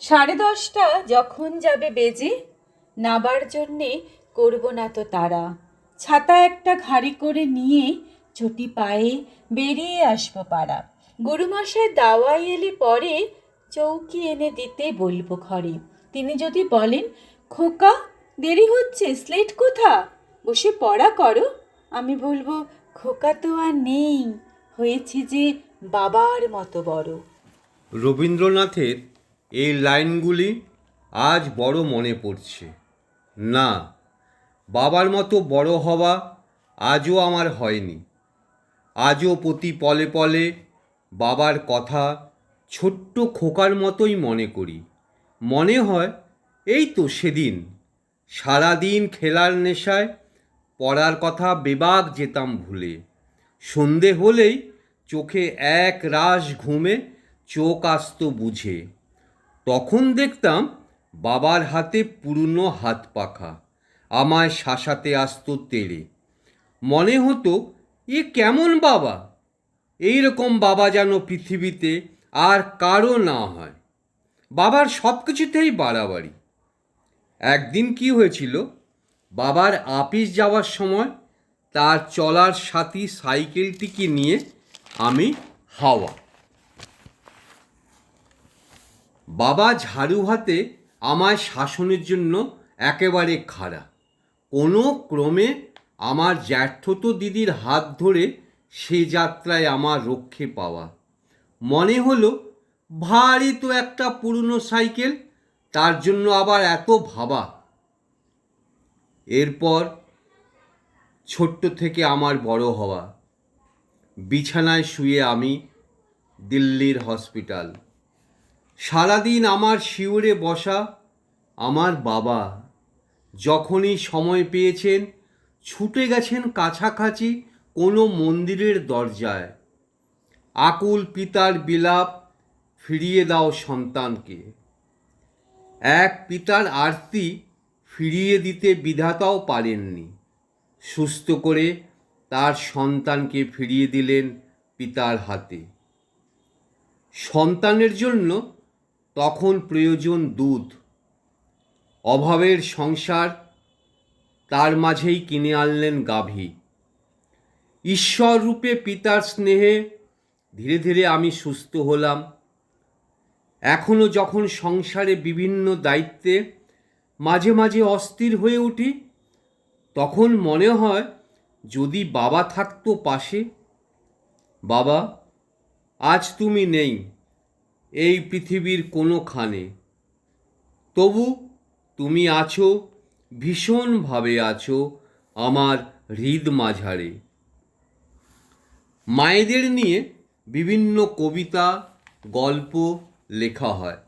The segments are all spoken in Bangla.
10:30 যখন যাবে বেজে, নাবার জন্যে করব না তো তারা। ছাতা একটা ঘাড়ি করে নিয়ে চটি পায়ে বেরিয়ে আসবো পাড়া। গুরুমশাই দাওয়াই এলে পরে চৌকি এনে দিতে বলবো ঘরে। তিনি যদি বলেন, খোকা দেরি হচ্ছে, স্লেট কোথা, বসে পড়া করো, আমি বলবো, খোকা তো আর নেই, হয়েছে যে বাবার মতো বড়। রবীন্দ্রনাথের এই লাইনগুলি আজ বড় মনে পড়ছে। না, বাবার মতো বড় হওয়া আজও আমার হয়নি। আজও প্রতি পলে পলে বাবার কথা ছোট্ট খোকার মতোই মনে করি। মনে হয় এই তো সেদিন সারাদিন খেলার নেশায় পড়ার কথা বেবাগ যেতাম ভুলে। সন্ধে হলেই চোখে এক রাশ ঘুমে চোখ আসতো বুঝে। তখন দেখতাম বাবার হাতে পুরনো হাত পাখা, আমায় শাসাতে আসতো তেড়ে। মনে হতো, এ কেমন বাবা, এই রকম বাবা যেন পৃথিবীতে আর কারো না হয়। বাবার সব কিছুতেই বাড়াবাড়ি। একদিন কি হয়েছিল, বাবার আপিস যাওয়ার সময় তার চলার সাথী সাইকেলটিকে নিয়ে আমি হাওয়া। বাবা ঝাড়ু হাতে আমায় শাসনের জন্য একেবারে খাড়া। কোনো ক্রমে আমার জ্যাঠতো দিদির হাত ধরে সে যাত্রায় আমার রক্ষে পাওয়া। মনে হলো, ভারী তো একটা পুরনো সাইকেল, তার জন্য আবার এত ভাবা। এরপর ছোট্ট থেকে আমার বড় হওয়া, বিছানায় শুয়ে আমি দিল্লির হসপিটাল। সারাদিন আমার শিউরে বসা আমার বাবা যখনই সময় পেয়েছেন ছুটে গেছেন কাছাকাছি কোনো মন্দিরের দরজায়। আকুল পিতার বিলাপ, ফিরিয়ে দাও সন্তানকে। এক পিতার আরতি ফিরিয়ে দিতে বিধাতাও পারেননি। সুস্থ করে তার সন্তানকে ফিরিয়ে দিলেন পিতার হাতে। সন্তানের জন্য তখন প্রয়োজন দুধ। অভাবের সংসার, তার মাঝেই কিনে আনলেন গাভী। ঈশ্বর রূপে পিতার স্নেহে ধীরে ধীরে আমি সুস্থ হলাম। এখনও যখন সংসারে বিভিন্ন দায়িত্বে মাঝে মাঝে অস্থির হয়ে উঠি, তখন মনে হয় যদি বাবা থাকতো পাশে। বাবা, আজ তুমি নেই এই পৃথিবীর কোনোখানে, তবু তুমি আছো, ভীষণভাবে আছো আমার হৃদ মাঝারে। মায়েদের নিয়ে বিভিন্ন কবিতা, গল্প লেখা হয়।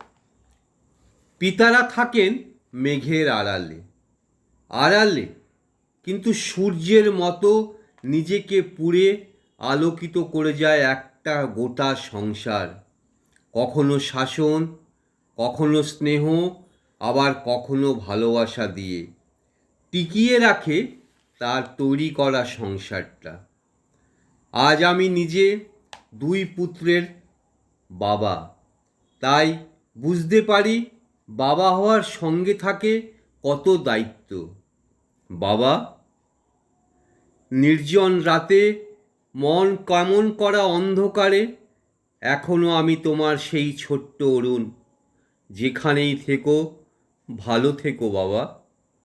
পিতারা থাকেন মেঘের আড়ালে আড়ালে, কিন্তু সূর্যের মতো নিজেকে পুড়ে আলোকিত করে যায় একটা গোটা সংসার। কখনো শাসন, কখনো স্নেহ, আবার কখনো ভালোবাসা দিয়ে টিকিয়ে রাখে তার তৈরি করা সংসারটা। আজ আমি নিজে দুই পুত্রের বাবা, তাই বুঝতে পারি বাবা হওয়ার সঙ্গে থাকে কত দায়িত্ব। বাবা, নির্জন রাতে মন কেমন করা অন্ধকারে এখনো আমি তোমার সেই ছোট্ট অরুণ। যেখানেই থেকো ভালো থেকো বাবা।